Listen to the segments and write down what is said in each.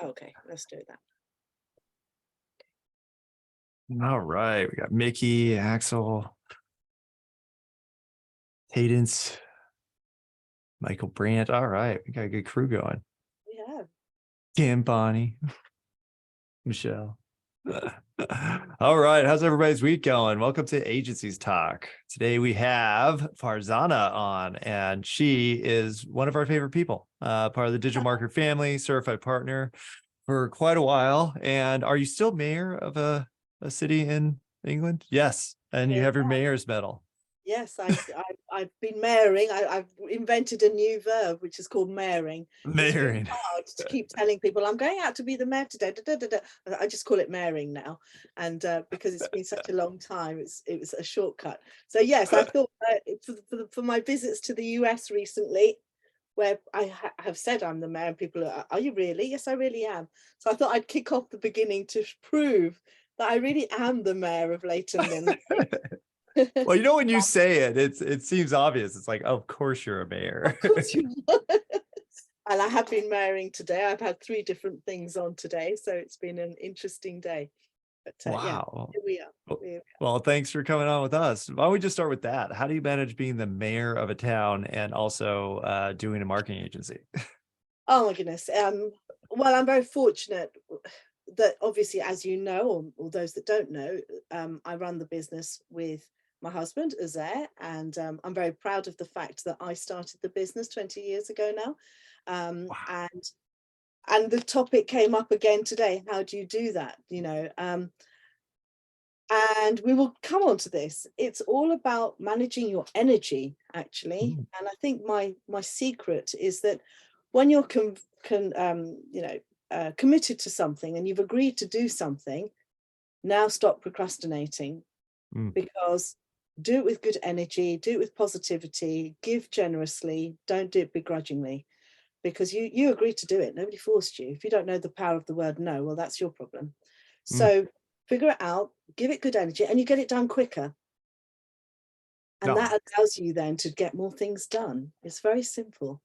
Okay, let's do that. All right. We got Mickey, Axel, Cadence, Michael Brandt. All right. We got a good crew going. We have. Kim, Bonnie, Michelle. All right. How's everybody's week going? Welcome to Agencies Talk. Today we have Farzana on, and she is one of our favorite people, part of the Digital Marketer family, certified partner for quite a while. And are you still mayor of a city in England? Yes. And you have your mayor's medal. Yes, I've been mayoring. I've invented a new verb, which is called mayoring. It's really hard to keep telling people I'm going out to be the mayor today. I just call it mayoring now, and because it's been such a long time, it was a shortcut. So yes, I thought for my visits to the US recently, where I have said I'm the mayor, and people are you really? Yes, I really am. So I thought I'd kick off the beginning to prove that I really am the mayor of Leighton Lynn. Well, you know, when you say it, it seems obvious. It's like, of course you're a mayor. Of course you are. And I have been mayoring today. I've had 3 different things on today, so it's been an interesting day. But wow. Yeah, here we are. Well, thanks for coming on with us. Why don't we just start with that? How do you manage being the mayor of a town and also doing a marketing agency? Oh my goodness. Well, I'm very fortunate that obviously, as you know, or those that don't know, I run the business with my husband, Uzair, and I'm very proud of the fact that I started the business 20 years ago now. Wow. And the topic came up again today. How do you do that? You know, and we will come on to this. It's all about managing your energy, actually. And I think my secret is that when you're committed to something and you've agreed to do something, now stop procrastinating, because do it with good energy, do it with positivity, give generously, don't do it begrudgingly, because you agreed to do it. Nobody forced you. If you don't know the power of the word no, well, that's your problem. So figure it out, give it good energy, and you get it done quicker. And that allows you then to get more things done. It's very simple.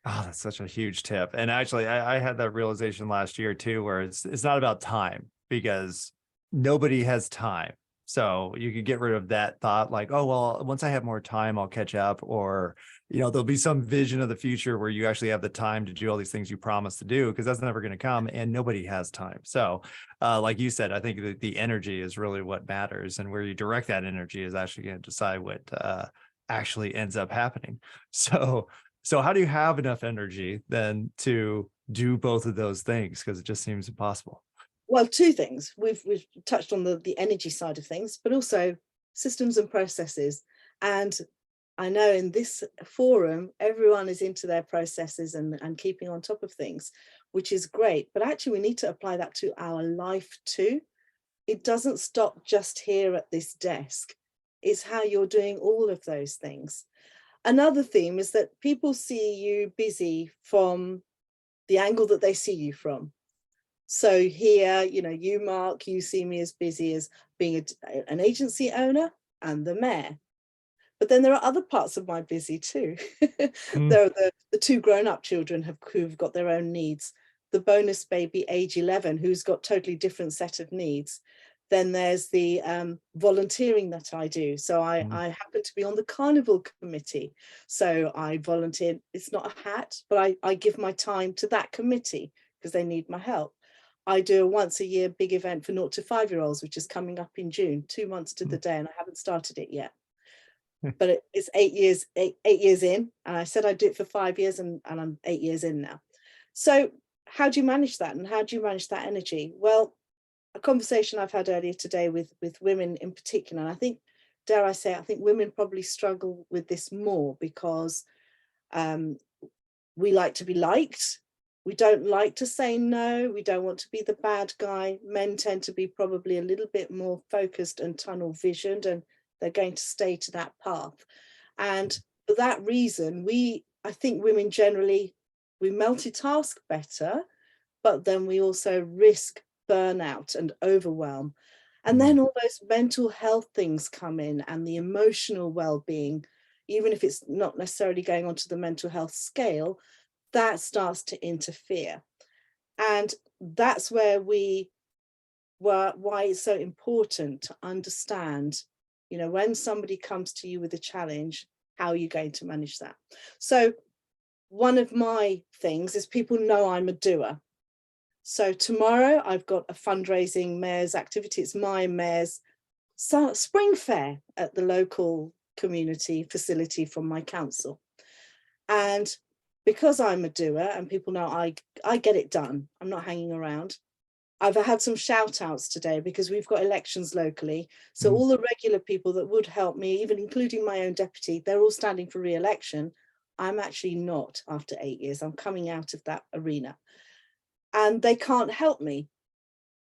Oh, that's such a huge tip. And actually, I had that realization last year too, where it's not about time, because nobody has time. So you could get rid of that thought like, oh, well, once I have more time, I'll catch up. Or, you know, there'll be some vision of the future where you actually have the time to do all these things you promised to do, because that's never going to come and nobody has time. So like you said, I think the energy is really what matters, and where you direct that energy is actually going to decide what actually ends up happening. So how do you have enough energy then to do both of those things? Because it just seems impossible. Well, 2 things. We've touched on the energy side of things, but also systems and processes. And I know in this forum, everyone is into their processes and keeping on top of things, which is great. But actually, we need to apply that to our life too. It doesn't stop just here at this desk. It's how you're doing all of those things. Another theme is that people see you busy from the angle that they see you from. So here, you know, you, Mark, you see me as busy as being an agency owner and the mayor. But then there are other parts of my busy too. There are the 2 grown-up children who've got their own needs. The bonus baby, age 11, who's got totally different set of needs. Then there's the volunteering that I do. So I happen to be on the carnival committee. So I volunteer. It's not a hat, but I give my time to that committee because they need my help. I do a once a year big event for 0 to 5-year-olds, which is coming up in June, 2 months to the day, and I haven't started it yet. But it's 8 years in, and I said I'd do it for 5 years, and I'm 8 years in now. So how do you manage that, and how do you manage that energy? Well, a conversation I've had earlier today with women in particular, and I think, dare I say, I think women probably struggle with this more because we like to be liked. We don't like to say no. We don't want to be the bad guy. Men tend to be probably a little bit more focused and tunnel visioned, and they're going to stay to that path. And for that reason, I think women generally, we multitask better, but then we also risk burnout and overwhelm. And then all those mental health things come in, and the emotional well-being, even if it's not necessarily going onto the mental health scale, that starts to interfere. And that's why it's so important to understand, when somebody comes to you with a challenge, how are you going to manage that? So one of my things is people know I'm a doer. So tomorrow I've got a fundraising mayor's activity. It's my mayor's spring fair at the local community facility from my council. And because I'm a doer and people know I get it done, I'm not hanging around. I've had some shout outs today because we've got elections locally. So all the regular people that would help me, even including my own deputy, they're all standing for re-election. I'm actually not after 8 years. I'm coming out of that arena and they can't help me.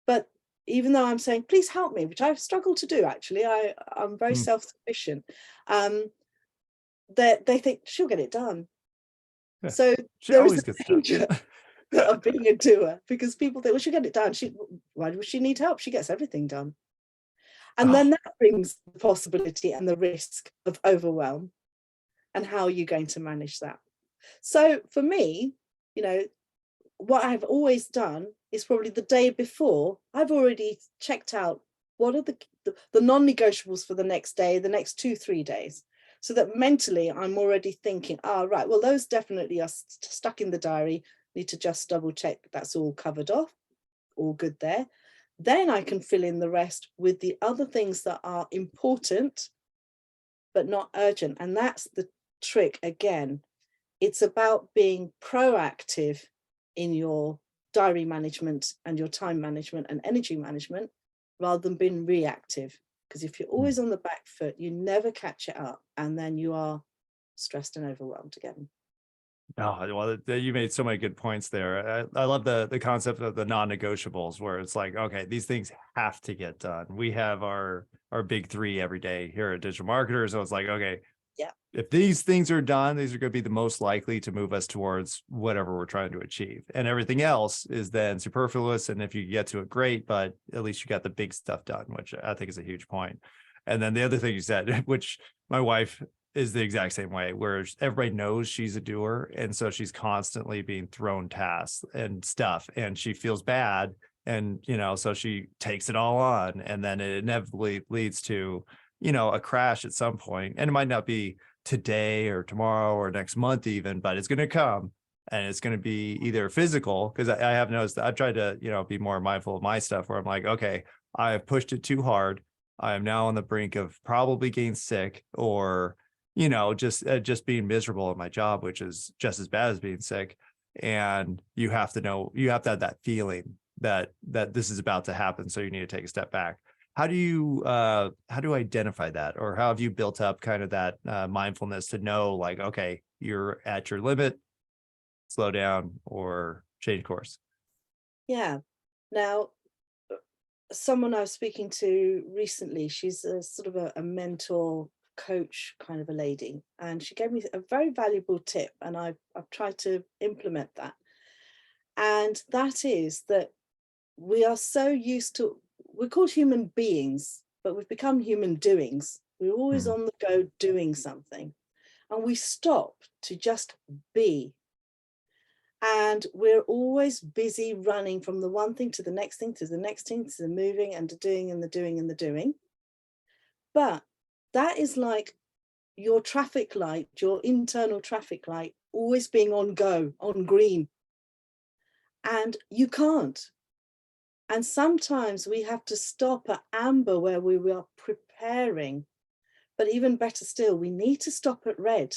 But even though I'm saying, please help me, which I've struggled to do, actually, I'm very self-sufficient. They think she'll get it done. Yeah. So She there always is a gets danger of being a doer because people think, well, she'll get it done. Why does she need help? She gets everything done. And then that brings the possibility and the risk of overwhelm. And how are you going to manage that? So for me, what I've always done is probably the day before, I've already checked out what are the non-negotiables for the next day, the next 2-3 days, so that mentally I'm already thinking, right, well, those definitely are stuck in the diary, need to just double check that that's all covered off, all good there. Then I can fill in the rest with the other things that are important, but not urgent. And that's the trick again. It's about being proactive in your diary management and your time management and energy management rather than being reactive. Because if you're always on the back foot, you never catch it up and then you are stressed and overwhelmed again. Oh, well, you made so many good points there. I love the concept of the non-negotiables where it's like, okay, these things have to get done. We have our big three every day here at Digital Marketer. So it's like, okay, yeah, if these things are done, these are going to be the most likely to move us towards whatever we're trying to achieve. And everything else is then superfluous. And if you get to it, great, but at least you got the big stuff done, which I think is a huge point. And then the other thing you said, which my wife is the exact same way, where everybody knows she's a doer. And so she's constantly being thrown tasks and stuff, and she feels bad. And, so she takes it all on. And then it inevitably leads to, a crash at some point. And it might not be today or tomorrow or next month even, but it's going to come, and it's going to be either physical, because I have noticed that I've tried to, be more mindful of my stuff where I'm like, okay, I have pushed it too hard. I am now on the brink of probably getting sick or, just being miserable at my job, which is just as bad as being sick. And you have to have that feeling that this is about to happen. So you need to take a step back. How do you identify that, or how have you built up kind of that mindfulness to know, like, okay, you're at your limit, slow down or change course? Yeah. Now, someone I was speaking to recently, she's a sort of a mentor coach kind of a lady, and she gave me a very valuable tip, and I've tried to implement that. And that is that we are so used to, we're called human beings, but we've become human doings. We're always on the go doing something, and we stop to just be. And we're always busy running from the one thing to the next thing, to the next thing, to the moving and the doing and the doing and the doing. But that is like your traffic light, your internal traffic light, always being on go, on green. And you can't. And sometimes we have to stop at amber where we are preparing. But even better still, we need to stop at red.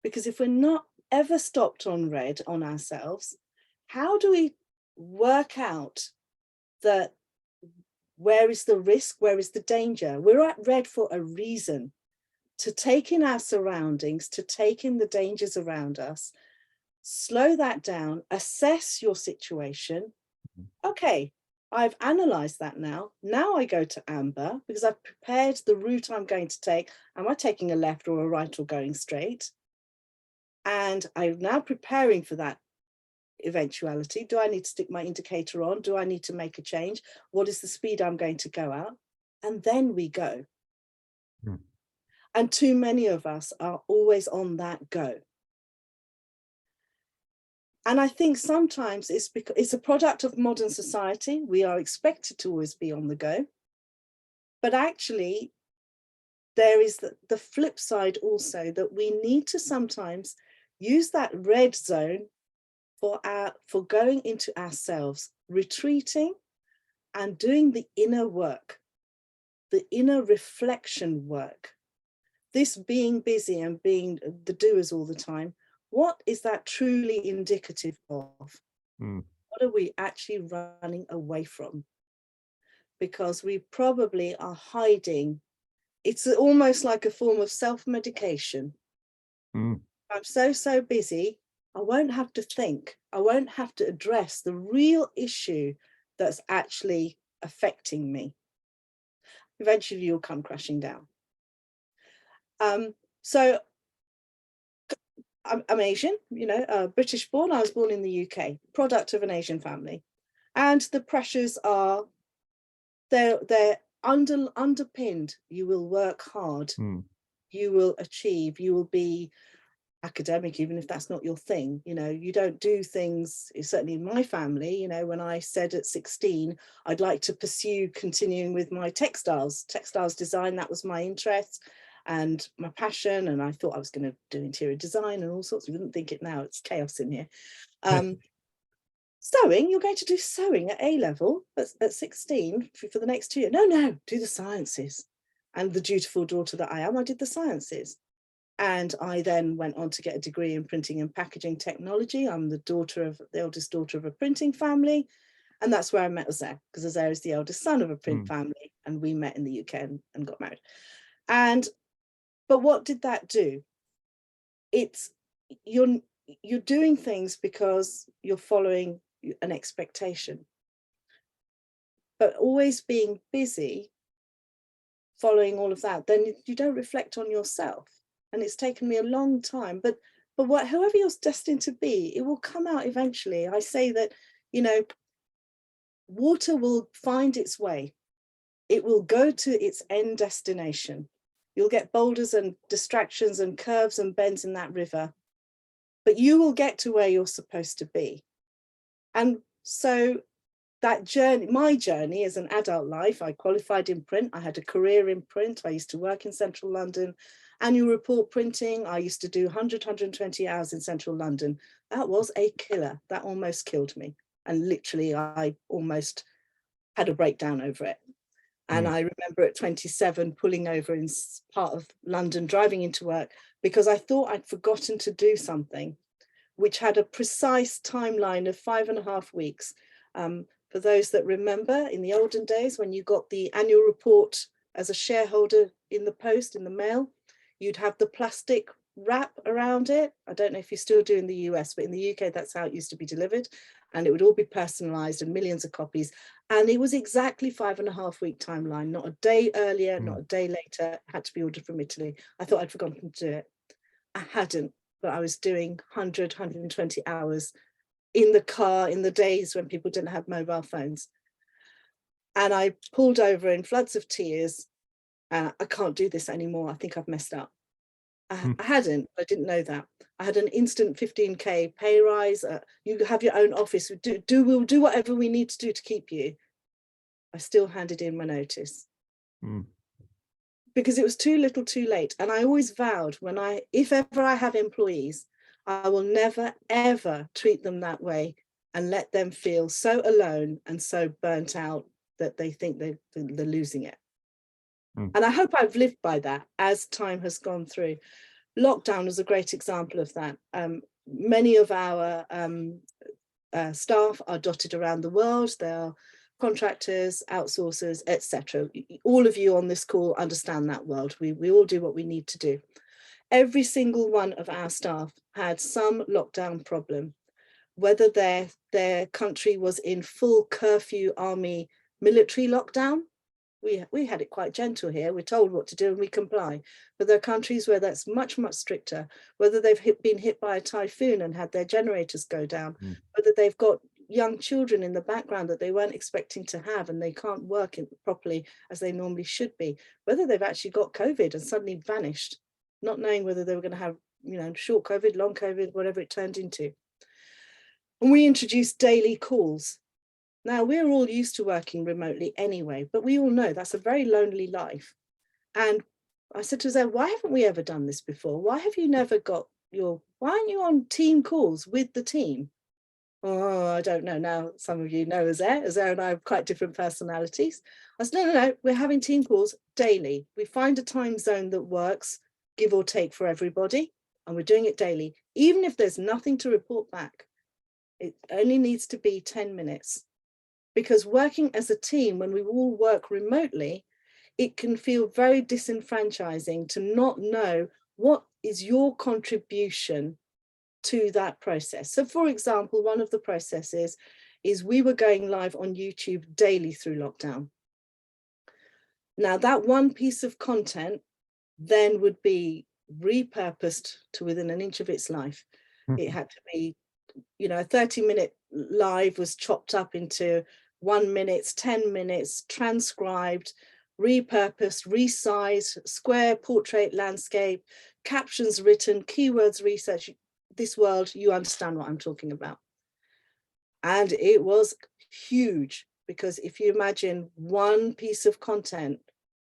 Because if we're not ever stopped on red on ourselves, how do we work out that where is the risk, where is the danger? We're at red for a reason, to take in our surroundings, to take in the dangers around us, slow that down, assess your situation. Okay, I've analyzed that now. Now I go to amber because I've prepared the route I'm going to take. Am I taking a left or a right or going straight? And I'm now preparing for that eventuality. Do I need to stick my indicator on? Do I need to make a change? What is the speed I'm going to go at? And then we go. And too many of us are always on that go. And I think sometimes it's because it's a product of modern society. We are expected to always be on the go. But actually, there is the flip side also, that we need to sometimes use that red zone for going into ourselves, retreating and doing the inner work, the inner reflection work. This being busy and being the doers all the time, what is that truly indicative of? What are we actually running away from? Because we probably are hiding. It's almost like a form of self-medication. I'm so busy, I won't have to think. I won't have to address the real issue that's actually affecting me. Eventually you'll come crashing down. So I'm Asian, British born. I was born in the UK, product of an Asian family. And the pressures are, they're underpinned. You will work hard. You will achieve. You will be academic, even if that's not your thing. You don't do things, certainly in my family, when I said at 16, I'd like to pursue continuing with my textiles design. That was my interest and my passion. And I thought I was going to do interior design and all sorts. We wouldn't think it now. It's chaos in here. Sewing, you're going to do sewing at A level at 16 for the next 2 years. No, do the sciences. And the dutiful daughter that I am, I did the sciences. And I then went on to get a degree in printing and packaging technology. I'm the eldest daughter of a printing family. And that's where I met Azair, because Azair is the eldest son of a print family. And we met in the UK and got married. But what did that do? It's, you're doing things because you're following an expectation. But always being busy, following all of that, then you don't reflect on yourself. And it's taken me a long time, but whoever you're destined to be, it will come out eventually. I say that, water will find its way. It will go to its end destination. You'll get boulders and distractions and curves and bends in that river, but you will get to where you're supposed to be. And so that journey, my journey as an adult life, I qualified in print. I had a career in print. I used to work in central London. Annual report printing, I used to do 120 hours in central London. That was a killer. That almost killed me. And literally, I almost had a breakdown over it. And I remember at 27 pulling over in part of London, driving into work, because I thought I'd forgotten to do something, which had a precise timeline of 5.5 weeks. For those that remember, in the olden days, when you got the annual report as a shareholder in the post, in the mail, you'd have the plastic wrap around it. I don't know if you still do in the US, but in the UK, that's how it used to be delivered. And it would all be personalized and millions of copies. And it was exactly 5.5 week timeline, not a day earlier, not a day later, had to be ordered from Italy. I thought I'd forgotten to do it. I hadn't, but I was doing 120 hours in the car in the days when people didn't have mobile phones. And I pulled over in floods of tears. I can't do this anymore. I think I've messed up. I hadn't, I didn't know that. I had an instant 15K pay rise. You have your own office. We'll do whatever we need to do to keep you. I still handed in my notice because it was too little too late. And I always vowed, if ever I have employees, I will never, ever treat them that way and let them feel so alone and so burnt out that they think they're losing it. And I hope I've lived by that as time has gone through. Lockdown was a great example of that. Many of our staff are dotted around the world. They are contractors, outsourcers, etc. All of you on this call understand that world. We all do what we need to do. Every single one of our staff had some lockdown problem, whether their country was in full curfew, army, military lockdown. We had it quite gentle here. We're told what to do and we comply. But there are countries where that's much, much stricter, whether they've been hit by a typhoon and had their generators go down, whether they've got young children in the background that they weren't expecting to have and they can't work properly as they normally should be, whether they've actually got COVID and suddenly vanished, not knowing whether they were going to have, short COVID, long COVID, whatever it turned into. And we introduced daily calls. Now, we're all used to working remotely anyway, but we all know that's a very lonely life. And I said to Zoe, why haven't we ever done this before? Why have you never got why aren't you on team calls with the team? Oh, I don't know. Now, some of you know Azar and I have quite different personalities. I said, no, we're having team calls daily. We find a time zone that works, give or take for everybody, and we're doing it daily. Even if there's nothing to report back, it only needs to be 10 minutes. Because working as a team, when we all work remotely, it can feel very disenfranchising to not know what is your contribution to that process. So for example, one of the processes is we were going live on YouTube daily through lockdown. Now that one piece of content then would be repurposed to within an inch of its life. It had to be, a 30-minute live was chopped up into 1 minute, 10 minutes, transcribed, repurposed, resized, square, portrait, landscape, captions written, keywords research. This world, you understand what I'm talking about. And it was huge, because if you imagine one piece of content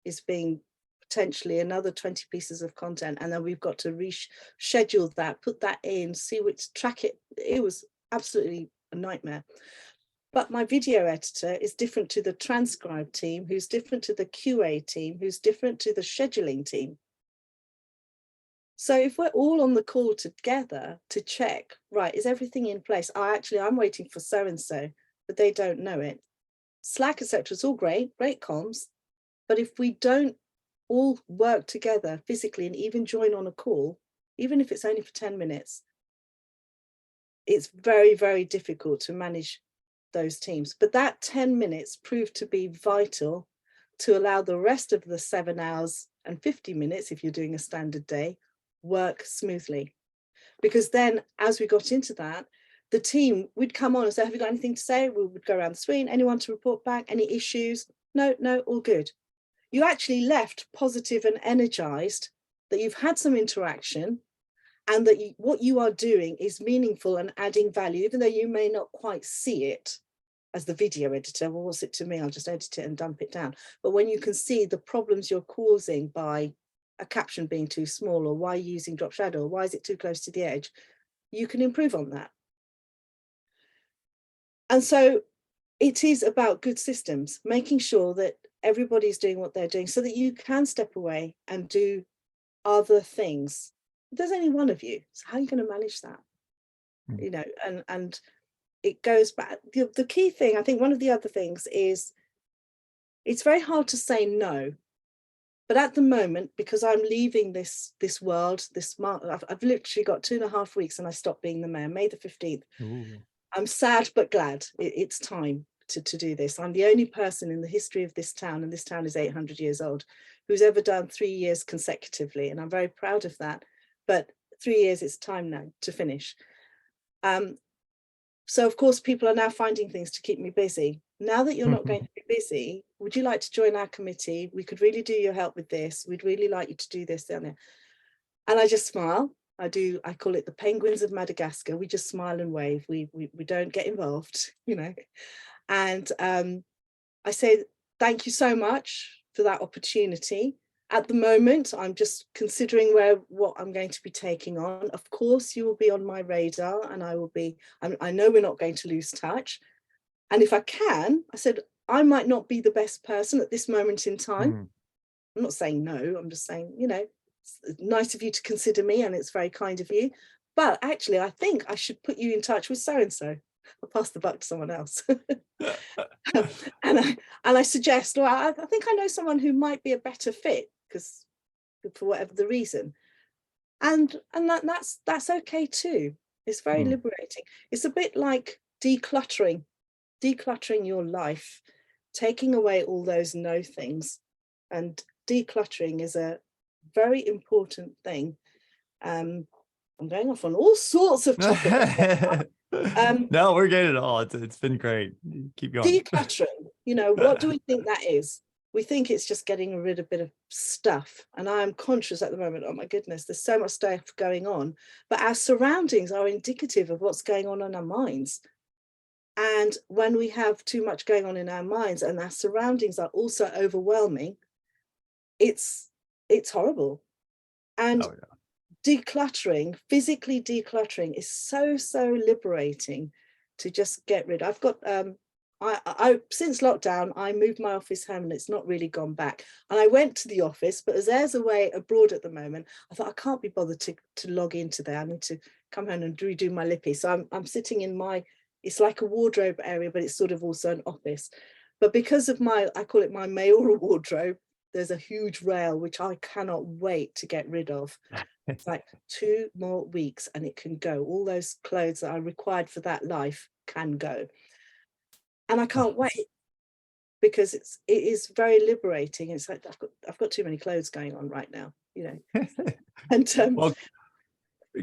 is being potentially another 20 pieces of content, and then we've got to reschedule that, put that in, see which track it. It was absolutely a nightmare. But my video editor is different to the transcribe team, who's different to the QA team, who's different to the scheduling team. So if we're all on the call together to check, right, is everything in place? Oh, actually, I'm waiting for so-and-so, but they don't know it. Slack, etc. is all great comms. But if we don't all work together physically and even join on a call, even if it's only for 10 minutes, it's very, very difficult to manage those teams. But that 10 minutes proved to be vital to allow the rest of the 7 hours and 50 minutes, if you're doing a standard day, work smoothly. Because then as we got into that, the team would come on and say, have you got anything to say? We would go around the screen, anyone to report back, any issues? No, all good. You actually left positive and energized, that you've had some interaction, and that what you are doing is meaningful and adding value, even though you may not quite see it as the video editor. Well, what's it to me? I'll just edit it and dump it down. But when you can see the problems you're causing by a caption being too small, or why you're using drop shadow, or why is it too close to the edge, you can improve on that. And so it is about good systems, making sure that everybody's doing what they're doing so that you can step away and do other things. There's only one of you, so how are you going to manage that? And it goes back. The key thing, I think one of the other things is, it's very hard to say no. But at the moment, because I'm leaving this world, I've literally got 2.5 weeks and I stopped being the mayor, May the 15th. Ooh. I'm sad but glad it's time to do this. I'm the only person in the history of this town, and this town is 800 years old, who's ever done 3 years consecutively. And I'm very proud of that. But 3 years, it's time now to finish. So of course, people are now finding things to keep me busy. Now that you're not going to be busy, would you like to join our committee? We could really do your help with this. We'd really like you to do this down there. And I just smile. I call it the penguins of Madagascar. We just smile and wave. We don't get involved, And I say, thank you so much for that opportunity. At the moment, I'm just considering what I'm going to be taking on. Of course, you will be on my radar, and I know we're not going to lose touch. And if I can, I said, I might not be the best person at this moment in time. I'm not saying no, I'm just saying, it's nice of you to consider me, and it's very kind of you. But actually, I think I should put you in touch with so-and-so. I'll pass the buck to someone else. and I suggest, well, I think I know someone who might be a better fit, because for whatever the reason. And that's okay too. It's very liberating. It's a bit like decluttering your life, taking away all those no things. And decluttering is a very important thing. I'm going off on all sorts of topics. No, we're getting it all. It's been great. Keep going. Decluttering, what do we think that is? we think it's just getting rid of a bit of stuff. And I'm conscious at the moment, oh my goodness, there's so much stuff going on, but our surroundings are indicative of what's going on in our minds. And when we have too much going on in our minds and our surroundings are also overwhelming, it's horrible. And Oh, yeah. decluttering, physically decluttering is so liberating to just get rid. I've got I since lockdown, I moved my office home and it's not really gone back. And I went to the office, but as Air's away abroad at the moment, I thought I can't be bothered to log into there. I need to come home and redo my lippy. So I'm sitting in my, it's like a wardrobe area, but it's sort of also an office. But because of my, I call it my mayoral wardrobe, there's a huge rail which I cannot wait to get rid of. It's like 2 more weeks and it can go. All those clothes that are required for that life can go. And I can't wait, because it is very liberating. It's like I've got too many clothes going on right now, you know. And Well,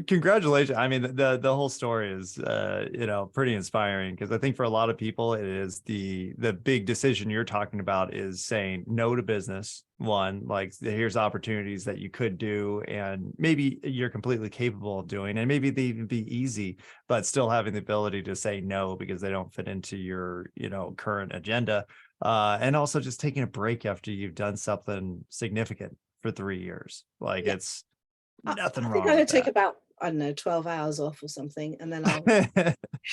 congratulations. I mean, the whole story is you know, pretty inspiring, because I think for a lot of people it is the big decision you're talking about is saying no to business. One, like, here's opportunities that you could do and maybe you're completely capable of doing, and maybe they even be easy, but still having the ability to say no because they don't fit into your, you know, current agenda. And also just taking a break after you've done something significant for 3 years. Like, yeah, it's I nothing think I'm wrong going with to take that. about, I don't know, 12 hours off or something, and then I'll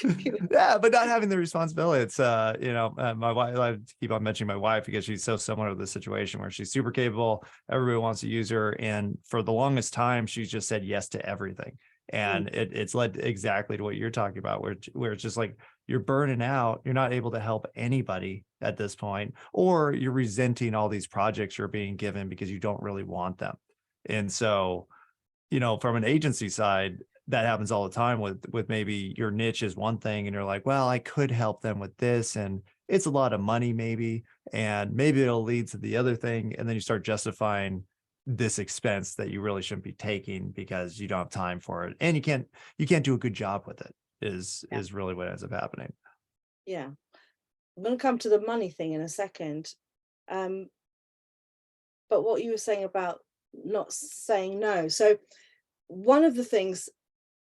you know. Yeah, but not having the responsibility. It's you know, my wife, I keep on mentioning my wife because she's so similar to the situation where she's super capable, everybody wants to use her, and for the longest time she's just said yes to everything, and it's led exactly to what you're talking about, where it's just like you're burning out, you're not able to help anybody at this point, or you're resenting all these projects you're being given because you don't really want them. And so, you know, from an agency side, that happens all the time with maybe your niche is one thing and you're like, well, I could help them with this, and it's a lot of money maybe, and maybe it'll lead to the other thing, and then you start justifying this expense that you really shouldn't be taking because you don't have time for it, and you can't do a good job with it, Yeah, is really what ends up happening. yeah. I'm going to come to the money thing in a second. Um, but what you were saying about not saying no. So one of the things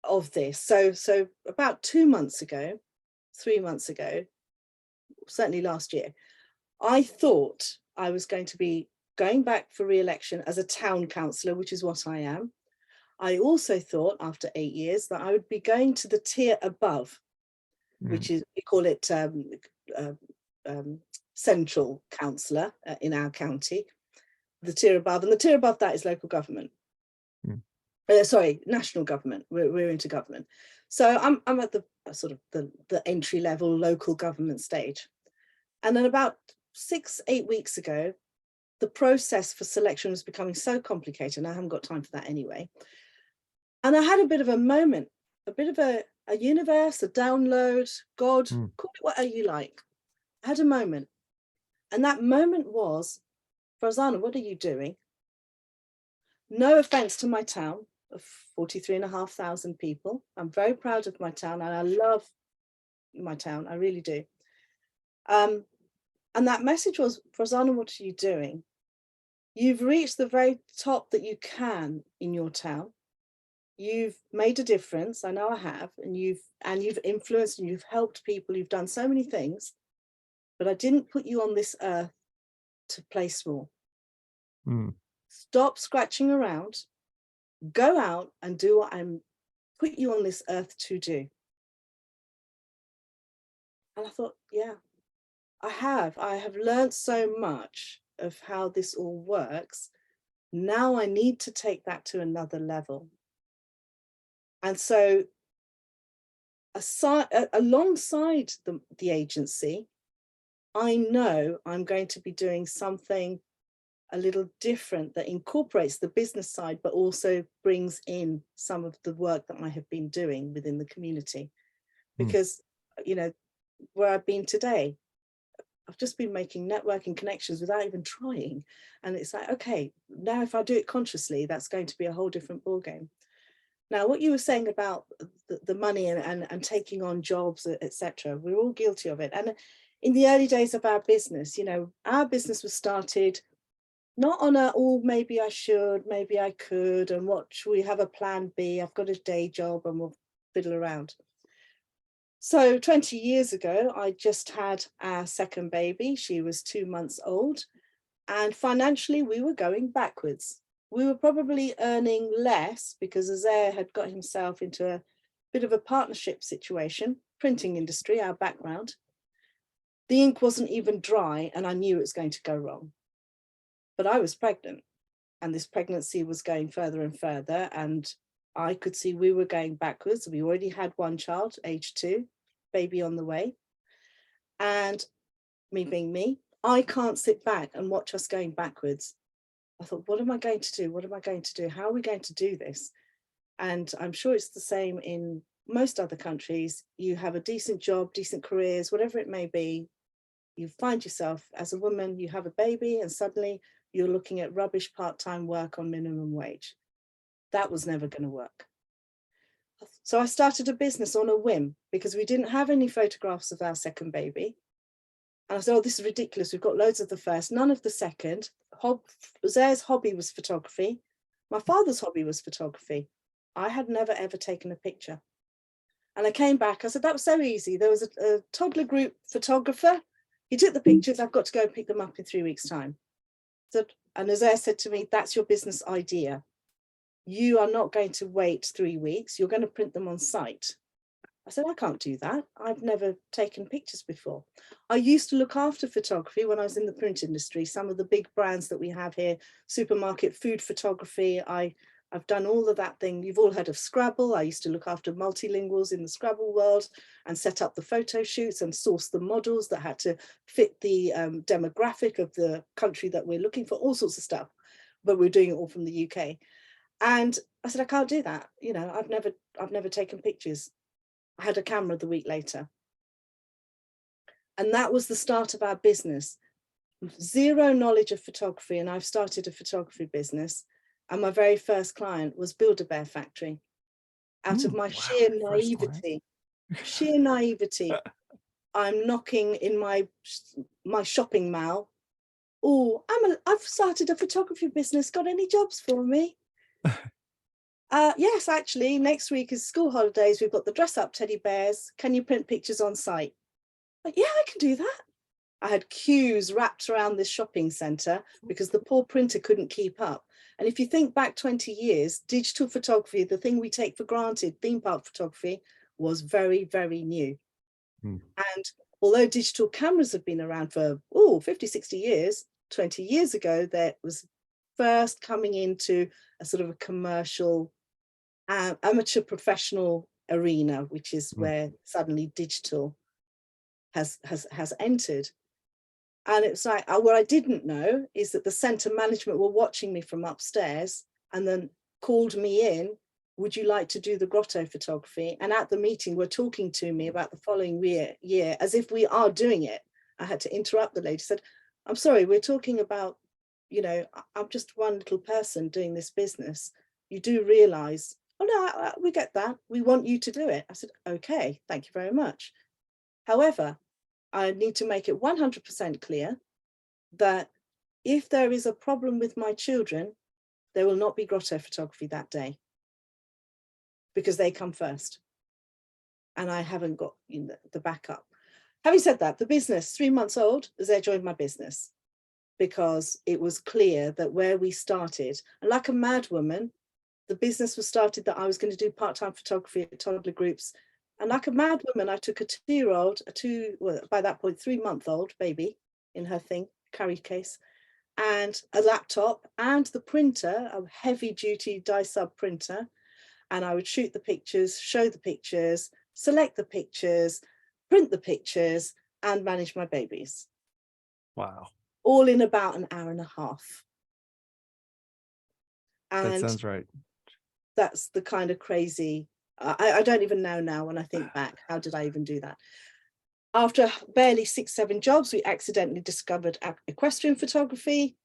of this, so about 2 months ago, 3 months ago, certainly last year, I thought I was going to be going back for re-election as a town councillor, which is what I am. I also thought after 8 years that I would be going to the tier above, Mm, which is, we call it uh, central councillor in our county, the tier above, and the tier above that is local government. mm, Sorry, national government. We're into government. So I'm at the sort of the entry level local government stage. And then about 6-8 weeks ago, the process for selection was becoming so complicated, and I haven't got time for that anyway. And I had a bit of a moment, a bit of a universe, a download, God, mm. call it whatever you like. I had a moment. And that moment was, Farzana, what are you doing? No offense to my town of 43,500 people. I'm very proud of my town and I love my town. I really do. And that message was, Farzana, what are you doing? You've reached the very top that you can in your town. You've made a difference. I know I have, and you've influenced and you've helped people. You've done so many things, but I didn't put you on this earth to play small. Mm. Stop scratching around. Go out and do what I'm put you on this earth to do. And I thought, yeah, I have learned so much of how this all works. Now I need to take that to another level. And so alongside the agency, I know I'm going to be doing something a little different that incorporates the business side, but also brings in some of the work that I have been doing within the community. Mm. Because, you know, where I've been today, I've just been making networking connections without even trying. And it's like, okay, now if I do it consciously, that's going to be a whole different ballgame. Now, what you were saying about the money and taking on jobs, etc., we're all guilty of it. And in the early days of our business, our business was started not on oh, maybe I should, maybe I could, and what should we have a plan B? I've got a day job and we'll fiddle around. So 20 years ago, I just had our second baby. She was 2 months old, and financially we were going backwards. We were probably earning less because Azar had got himself into a bit of a partnership situation, printing industry, our background. The ink wasn't even dry and I knew it was going to go wrong. But I was pregnant and this pregnancy was going further and further, and I could see we were going backwards. We already had one child, age 2, baby on the way. And me being me, I can't sit back and watch us going backwards. I thought, what am I going to do? What am I going to do? How are we going to do this? And I'm sure it's the same in most other countries. You have a decent job, decent careers, whatever it may be. You find yourself as a woman, you have a baby, and suddenly you're looking at rubbish part-time work on minimum wage. That was never going to work. So I started a business on a whim because we didn't have any photographs of our second baby. And I said, oh, this is ridiculous. We've got loads of the first, none of the second. Zare's hobby was photography. My father's hobby was photography. I had never, ever taken a picture. And I came back, I said, that was so easy. There was a toddler group photographer. He took the pictures. I've got to go and pick them up in 3 weeks' time. So, and Azar said to me, that's your business idea. You are not going to wait 3 weeks. You're going to print them on site. I said, I can't do that. I've never taken pictures before. I used to look after photography when I was in the print industry. Some of the big brands that we have here, supermarket food photography, I've done all of that thing. You've all heard of Scrabble. I used to look after multilinguals in the Scrabble world and set up the photo shoots and source the models that had to fit the demographic of the country that we're looking for, all sorts of stuff. But we're doing it all from the UK. And I said, I can't do that. I've never taken pictures. I had a camera the week later. And that was the start of our business. Zero knowledge of photography, and I've started a photography business. And my very first client was Build-A-Bear Factory. Out of my sheer naivety, I'm knocking in my shopping mall. Oh, I've started a photography business. Got any jobs for me? Yes, actually, next week is school holidays. We've got the dress up teddy bears. Can you print pictures on site? Like, yeah, I can do that. I had queues wrapped around this shopping centre because the poor printer couldn't keep up. And if you think back 20 years, digital photography, the thing we take for granted, theme park photography, was very, very new. And although digital cameras have been around for 50, 60 years, 20 years ago, that was first coming into a sort of a commercial, amateur professional arena, which is where suddenly digital has entered. And it's like, what I didn't know is that the centre management were watching me from upstairs and then called me in, would you like to do the grotto photography? And at the meeting, were talking to me about the following year, as if we are doing it. I had to interrupt the lady, said, I'm sorry, we're talking about, I'm just one little person doing this business. You do realise, oh no, we get that. We want you to do it. I said, okay, thank you very much. However, I need to make it 100% clear that if there is a problem with my children, there will not be grotto photography that day because they come first. And I haven't got the backup. Having said that, the business, 3 months old, Azar joined my business because it was clear that where we started, and like a mad woman, the business was started that I was going to do part-time photography at toddler groups. And like a mad woman, I took a 2-year-old, by that point, 3-month-old baby in her carry case, and a laptop and the printer, a heavy duty dye sub printer. And I would shoot the pictures, show the pictures, select the pictures, print the pictures, and manage my babies. Wow. All in about an hour and a half. And that sounds right. That's the kind of crazy, I don't even know now when I think back, how did I even do that? After barely 6-7 jobs, we accidentally discovered equestrian photography.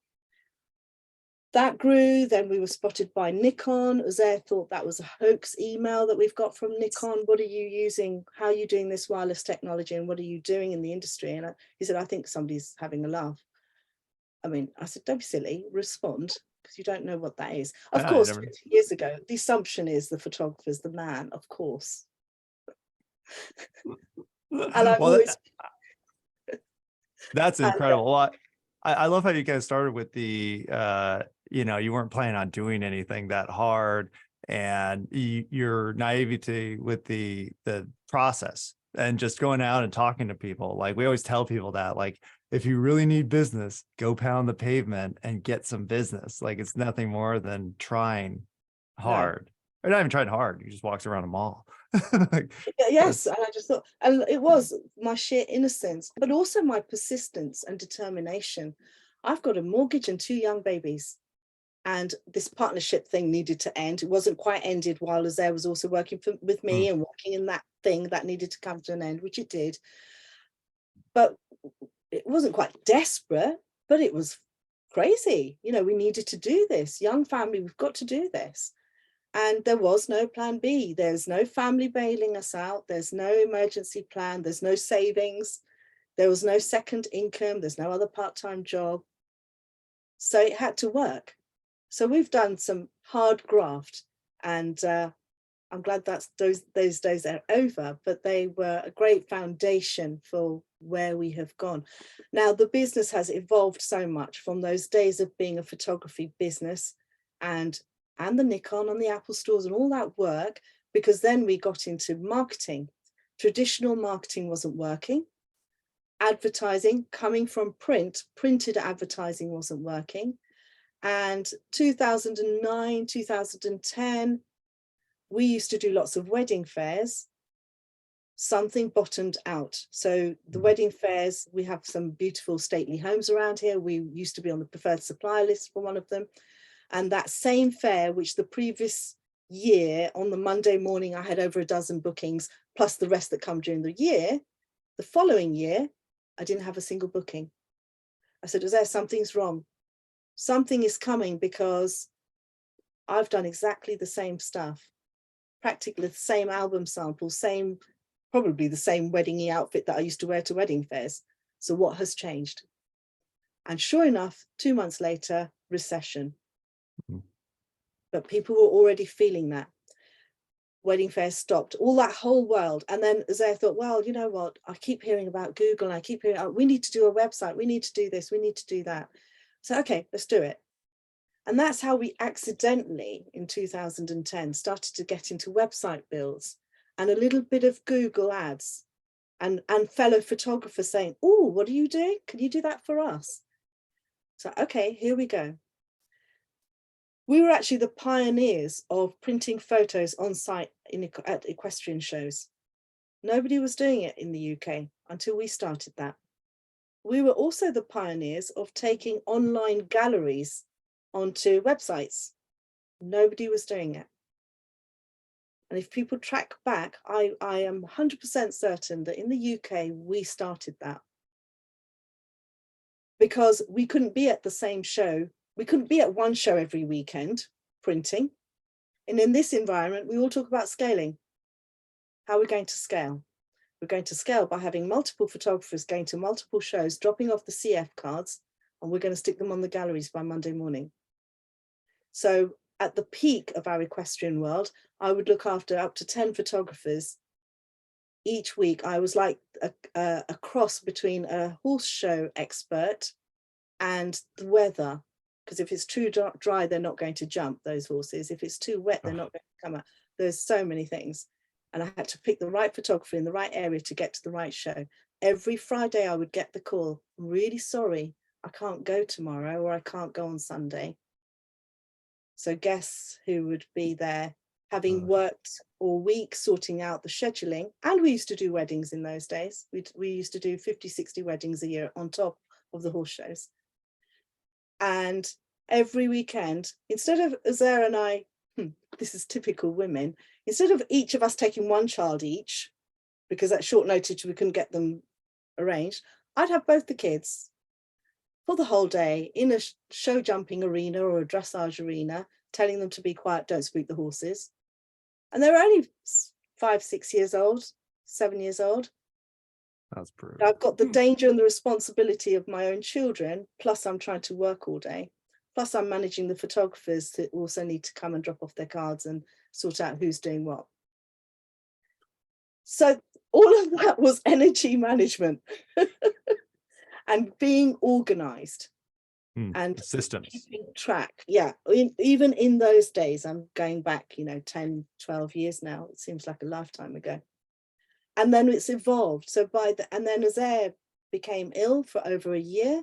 that grew. Then we were spotted by Nikon. Uzair thought that was a hoax email that we've got from Nikon. What are you using? How are you doing this wireless technology? And what are you doing in the industry? And he said, I think somebody's having a laugh. I mean, I said, don't be silly, respond, because you don't know what that is. Of Yeah, course, 20 years ago, the assumption is the photographer's the man, of course. And I've well, always... that's incredible. Well, I love how you guys started with the, you weren't planning on doing anything that hard, and your naivety with the process and just going out and talking to people. Like, we always tell people that, like, if you really need business, go pound the pavement and get some business. Like, it's nothing more than trying hard. Or not even trying hard. You just walks around a mall. Like, yes, and I just thought, and it was my sheer innocence, but also my persistence and determination. I've got a mortgage and 2 young babies, and this partnership thing needed to end. It wasn't quite ended while Uzair was also working with me and working in that thing that needed to come to an end, which it did. But it wasn't quite desperate, but it was crazy. We needed to do this. Young family, we've got to do this. And there was no plan B. There's no family bailing us out. There's no emergency plan. There's no savings. There was no second income. There's no other part-time job. So it had to work. So we've done some hard graft, and I'm glad that's those days are over, but they were a great foundation for where we have gone. Now, the business has evolved so much from those days of being a photography business and the Nikon and the Apple stores and all that work, because then we got into marketing. Traditional marketing wasn't working. Advertising coming from printed advertising wasn't working. And 2009, 2010, we used to do lots of wedding fairs. Something bottomed out. So the wedding fairs, we have some beautiful stately homes around here. We used to be on the preferred supplier list for one of them. And that same fair, which the previous year on the Monday morning, I had over a dozen bookings, plus the rest that come during the year, the following year, I didn't have a single booking. I said, something's wrong. Something is coming, because I've done exactly the same stuff, practically the same album sample, probably the same wedding-y outfit that I used to wear to wedding fairs. So what has changed? And sure enough, 2 months later, recession. But people were already feeling that. Wedding fairs stopped, all that whole world. And then as I thought, well, you know what? I keep hearing about Google, and I keep hearing, oh, we need to do a website. We need to do this. We need to do that. So, okay, let's do it. And that's how we accidentally, in 2010, started to get into website builds and a little bit of Google ads, and fellow photographers saying, oh, what are you doing? Can you do that for us? So, okay, here we go. We were actually the pioneers of printing photos on site at equestrian shows. Nobody was doing it in the UK until we started that. We were also the pioneers of taking online galleries onto websites. Nobody was doing it. And if people track back, I am 100% certain that in the UK, we started that. Because we couldn't be at the same show. We couldn't be at one show every weekend printing. And in this environment, we all talk about scaling. How are we going to scale? We're going to scale by having multiple photographers going to multiple shows, dropping off the CF cards, and we're going to stick them on the galleries by Monday morning. So at the peak of our equestrian world, I would look after up to 10 photographers each week. I was like a cross between a horse show expert and the weather. Because if it's too dry, they're not going to jump, those horses. If it's too wet, they're not going to come out. There's so many things. And I had to pick the right photographer in the right area to get to the right show. Every Friday, I would get the call, I'm really sorry, I can't go tomorrow, or I can't go on Sunday. So guess who would be there, having worked all week sorting out the scheduling. And we used to do weddings in those days. We used to do 50, 60 weddings a year on top of the horse shows. And every weekend, instead of Uzair and I, this is typical women, instead of each of us taking one child each, because at short notice we couldn't get them arranged, I'd have both the kids. for the whole day in a show jumping arena or a dressage arena, telling them to be quiet, don't spook the horses. And they're only 5, 6 years old, 7 years old. That's brutal. I've got the danger and the responsibility of my own children, plus I'm trying to work all day. Plus I'm managing the photographers that also need to come and drop off their cards and sort out who's doing what. So all of that was energy management and being organized and systems, keeping track. Yeah, even in those days, I'm going back, 10, 12 years now. It seems like a lifetime ago. And then it's evolved. So and then Azair became ill for over a year.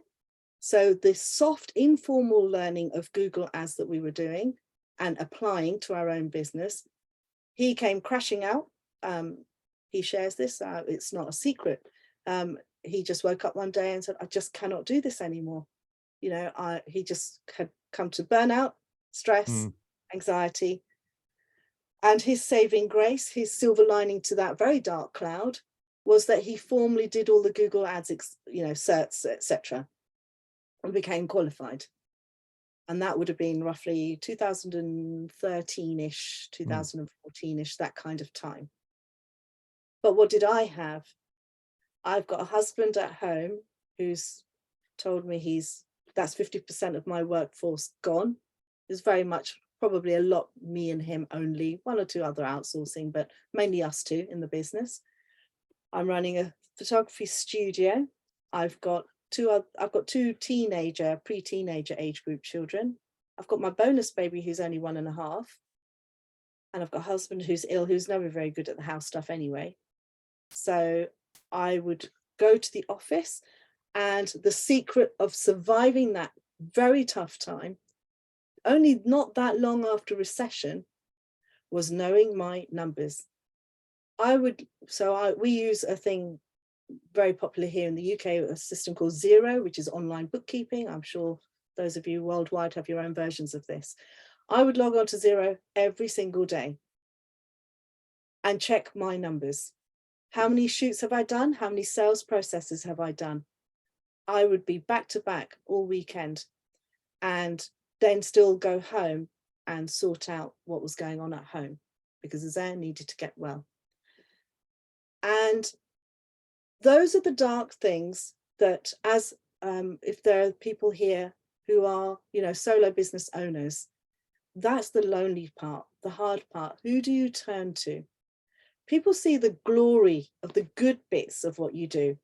So the soft, informal learning of Google Ads that we were doing and applying to our own business, he came crashing out. He shares this, it's not a secret. He just woke up one day and said, I just cannot do this anymore. He just had come to burnout, stress, anxiety. And his saving grace, his silver lining to that very dark cloud, was that he formally did all the Google Ads, certs, etc., and became qualified. And that would have been roughly 2013-ish, 2014-ish, that kind of time. But what did I have? I've got a husband at home who's told me that's 50% of my workforce gone. It's very much probably a lot me and him only, one or two other outsourcing, but mainly us two in the business. I'm running a photography studio. I've got two pre-teenager age group children. I've got my bonus baby who's only 1.5. And I've got a husband who's ill, who's never very good at the house stuff anyway. So I would go to the office, and the secret of surviving that very tough time, only not that long after recession, was knowing my numbers. We use a thing very popular here in the UK, a system called Xero, which is online bookkeeping. I'm sure those of you worldwide have your own versions of this. I would log on to Xero every single day and check my numbers. How many shoots have I done? How many sales processes have I done? I would be back to back all weekend and then still go home and sort out what was going on at home, because Azair needed to get well. And those are the dark things that, as if there are people here who are, solo business owners, that's the lonely part, the hard part. Who do you turn to? People see the glory of the good bits of what you do.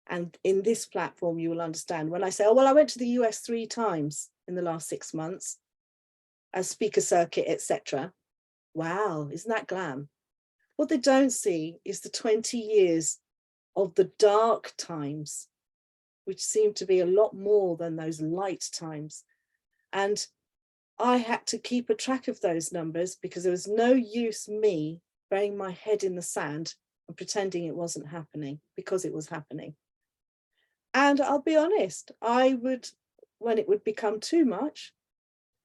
And in this platform, you will understand when I say, oh, well, I went to the US 3 times in the last 6 months, as speaker circuit, etc. Wow, isn't that glam? What they don't see is the 20 years of the dark times, which seem to be a lot more than those light times. And I had to keep a track of those numbers, because there was no use me burying my head in the sand and pretending it wasn't happening, because it was happening. And I'll be honest, when it would become too much,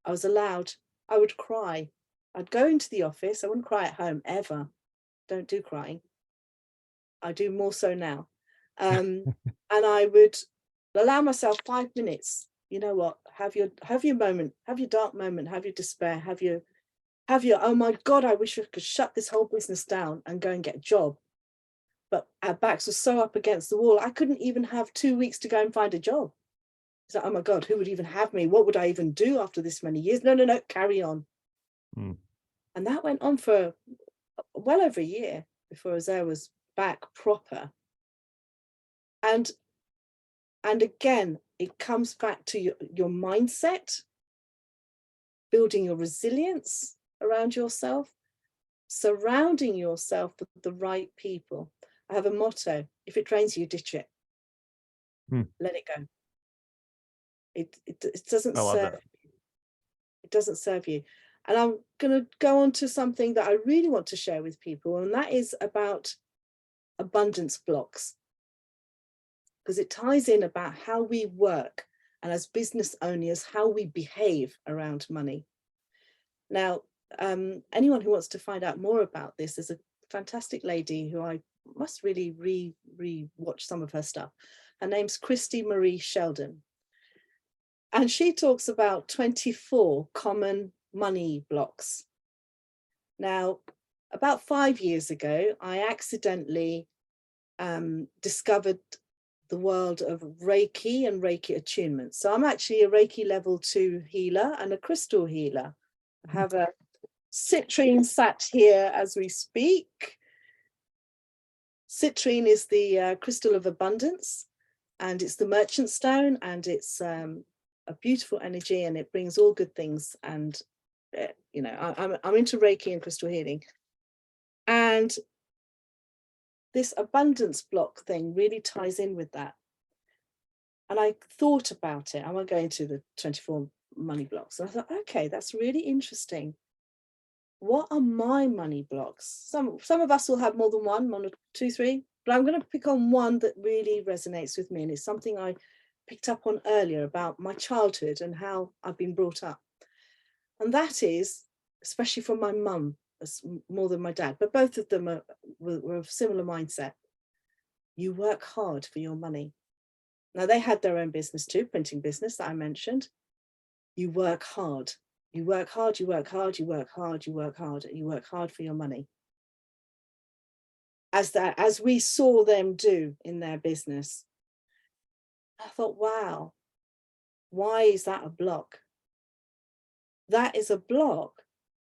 I would cry. I'd go into the office. I wouldn't cry at home ever. Don't do crying. I do more so now. And I would allow myself 5 minutes. You know what? Have your moment, have your dark moment, have your despair, have your, oh my God, I wish I could shut this whole business down and go and get a job. But our backs were so up against the wall, I couldn't even have 2 weeks to go and find a job. It's like, oh my God, who would even have me? What would I even do after this many years? No, carry on. And that went on for well over a year before Azair was back proper. And again, it comes back to your mindset, building your resilience around yourself, surrounding yourself with the right people. I have a motto: if it drains you, ditch it. Let it go. It doesn't serve you. It doesn't serve you. And I'm going to go on to something that I really want to share with people, and that is about abundance blocks, because it ties in about how we work, and as business owners, how we behave around money. Now, anyone who wants to find out more about this, there's a fantastic lady who I must really re-watch some of her stuff. Her name's Christy Marie Sheldon. And she talks about 24 common money blocks. Now, about 5 years ago, I accidentally discovered the world of Reiki and Reiki attunement. So I'm actually a Reiki level 2 healer and a crystal healer. I have a citrine sat here as we speak. Citrine is the crystal of abundance, and it's the merchant stone, and it's a beautiful energy, and it brings all good things. And you know, I'm into Reiki and crystal healing, and this abundance block thing really ties in with that. And I thought about it. Am I going to the 24 money blocks? And I thought, okay, that's really interesting. What are my money blocks? Some of us will have more than one or two, three, but I'm going to pick on one that really resonates with me. And it's something I picked up on earlier about my childhood and how I've been brought up. And that is, especially from my mum, more than my dad, but both of them were of similar mindset. You work hard for your money. Now, they had their own business too, printing business that I mentioned. You work hard. You work hard, you work hard, you work hard, you work hard, and you work hard for your money. As we saw them do in their business, I thought, wow, why is that a block? That is a block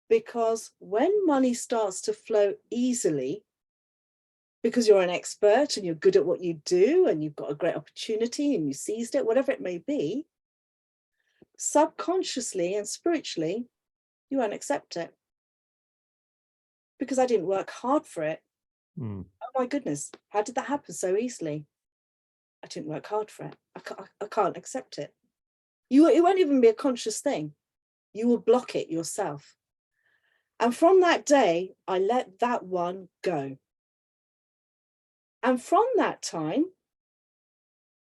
because when money starts to flow easily, because you're an expert and you're good at what you do and you've got a great opportunity and you seized it, whatever it may be, subconsciously and spiritually, you won't accept it. Because I didn't work hard for it. Oh my goodness, how did that happen so easily? I didn't work hard for it. I can't accept it. It won't even be a conscious thing. You will block it yourself. And from that day, I let that one go. And from that time,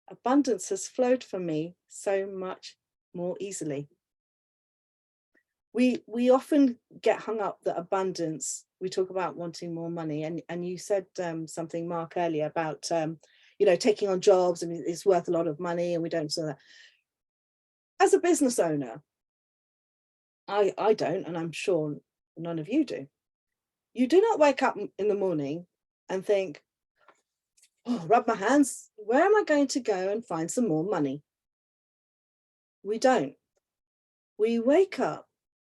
abundance has flowed for me so much more easily. We often get hung up that abundance, we talk about wanting more money, and you said something, Mark, earlier about you know, taking on jobs and it's worth a lot of money and we don't do that. As a business owner, I don't, and I'm sure none of you do. You do not wake up in the morning and think, oh, rub my hands, where am I going to go and find some more money? We don't. We wake up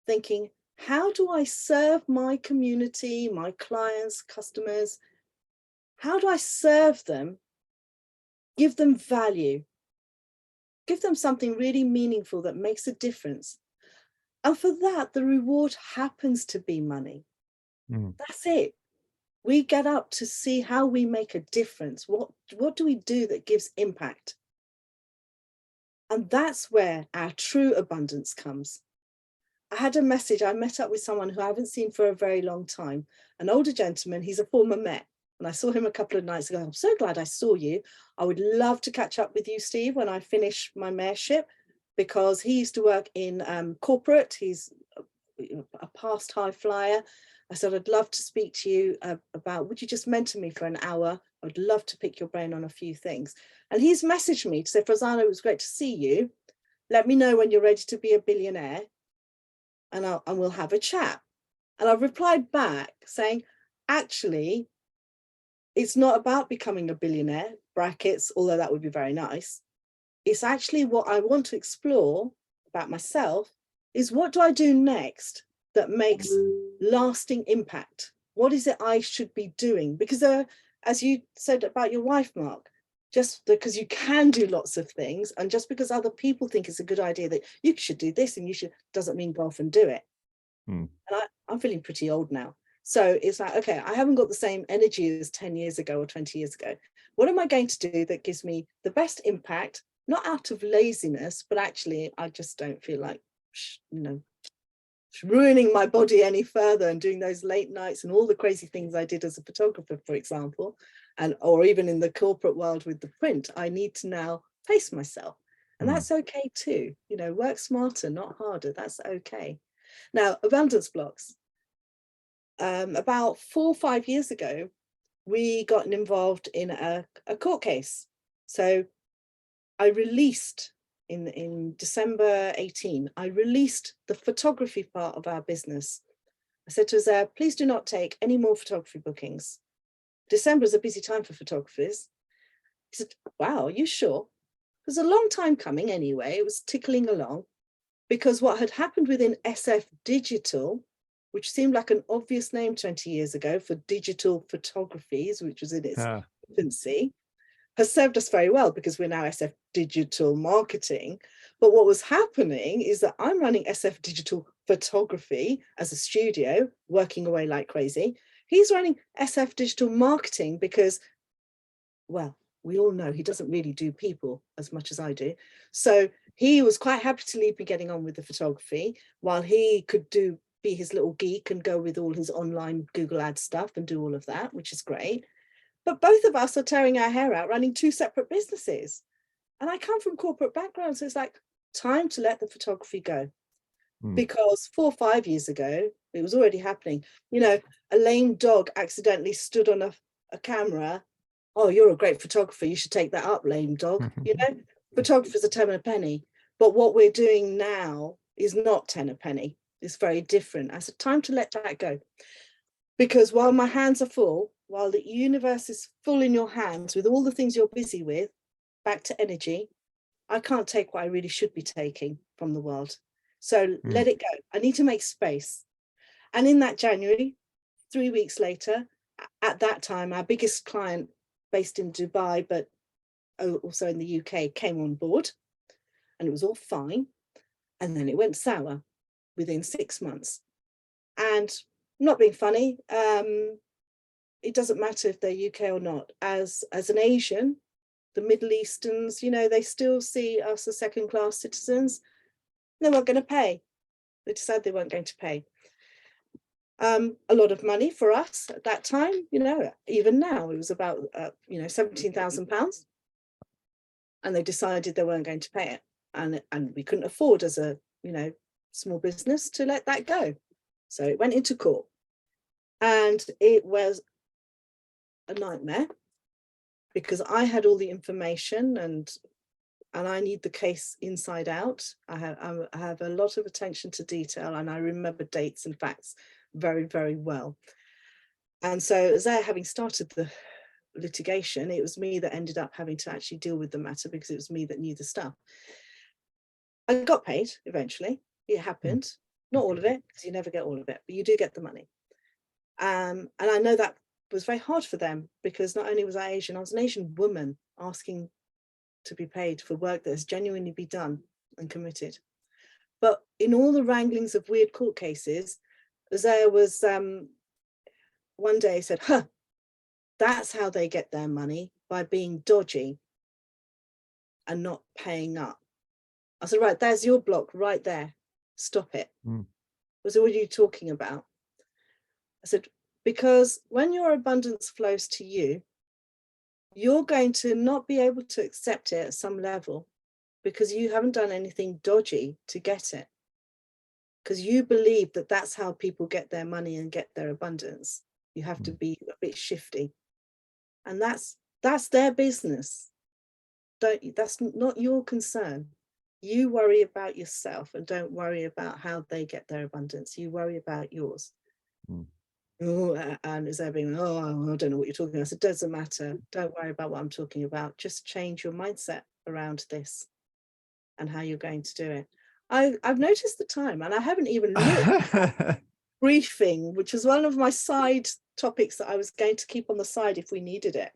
thinking, how do I serve my community, my clients, customers? How do I serve them? Give them value. Give them something really meaningful that makes a difference. And for that, the reward happens to be money. That's it. We get up to see how we make a difference. What do we do that gives impact? And that's where our true abundance comes. I had a message. I met up with someone who I haven't seen for a very long time, an older gentleman. He's a former Met. And I saw him a couple of nights ago. I'm so glad I saw you. I would love to catch up with you, Steve, when I finish my mayorship, because he used to work in corporate. He's a past high flyer. I said, I'd love to speak to you about, would you just mentor me for an hour? I would love to pick your brain on a few things. And he's messaged me to say, Farzana, it was great to see you. Let me know when you're ready to be a billionaire and we'll have a chat. And I've replied back saying, actually, it's not about becoming a billionaire, brackets, although that would be very nice. It's actually what I want to explore about myself is, what do I do next that makes lasting impact? What is it I should be doing? Because as you said about your wife, Mark, just because you can do lots of things, and just because other people think it's a good idea that you should do this and you should, doesn't mean go off and do it. And I'm feeling pretty old now. So it's like, okay, I haven't got the same energy as 10 years ago or 20 years ago. What am I going to do that gives me the best impact, not out of laziness, but actually I just don't feel like, you know, ruining my body any further and doing those late nights and all the crazy things I did as a photographer, for example, or even in the corporate world with the print. I need to now pace myself. And that's okay too. You know, work smarter, not harder. That's okay. Now, abundance blocks. About 4 or 5 years ago, we got involved in a court case. So I released in December 18, I released the photography part of our business. I said to Azar, please do not take any more photography bookings. December is a busy time for photographers. He said, wow, are you sure? It was a long time coming anyway. It was tickling along, because what had happened within SF Digital, which seemed like an obvious name 20 years ago for digital photographies, which was in its infancy, has served us very well because we're now SF Digital Marketing. But what was happening is that I'm running SF Digital Photography as a studio, working away like crazy. He's running SF Digital Marketing because, well, we all know he doesn't really do people as much as I do. So he was quite happy to leave me getting on with the photography while he could be his little geek and go with all his online Google Ads stuff and do all of that, which is great. But both of us are tearing our hair out running two separate businesses. And I come from corporate background, so it's like time to let the photography go. Because 4 or 5 years ago, it was already happening. You know, a lame dog accidentally stood on a camera. Oh, you're a great photographer. You should take that up, lame dog. You know, photographers are 10 a penny. But what we're doing now is not 10 a penny. It's very different. I said, time to let that go. Because while my hands are full, while the universe is full in your hands with all the things you're busy with, back to energy, I can't take what I really should be taking from the world. So let it go. I need to make space. And in that January, 3 weeks later, at that time, our biggest client based in Dubai, but also in the UK, came on board, and it was all fine. And then it went sour within 6 months. And not being funny, it doesn't matter if they're UK or not. As an Asian, the Middle Easterns, you know, they still see us as second-class citizens. They weren't going to pay. They decided they weren't going to pay. A lot of money for us at that time, you know, even now, it was about, £17,000. And they decided they weren't going to pay it. And we couldn't afford as a, small business to let that go. So it went into court. And it was a nightmare because I had all the information and I need the case inside out. I have a lot of attention to detail, and I remember dates and facts very, very well. And so as having started the litigation, it was me that ended up having to actually deal with the matter because it was me that knew the stuff. I got paid eventually. It happened. Not all of it, because you never get all of it, but you do get the money. And I know that was very hard for them because not only was I Asian, I was an Asian woman asking to be paid for work that has genuinely been done and committed. But in all the wranglings of weird court cases, there was one day said, that's how they get their money, by being dodgy and not paying up. I said, right, there's your block right there. Stop it. I said, what are you talking about? I said, because when your abundance flows to you, you're going to not be able to accept it at some level because you haven't done anything dodgy to get it. Because you believe that that's how people get their money and get their abundance. You have to be a bit shifty. And that's their business. That's not your concern. You worry about yourself and don't worry about how they get their abundance. You worry about yours. Oh, and is there being, I don't know what you're talking about. I said, doesn't matter. Don't worry about what I'm talking about. Just change your mindset around this and how you're going to do it. I've noticed the time, and I haven't even looked at briefing, which was one of my side topics that I was going to keep on the side if we needed it.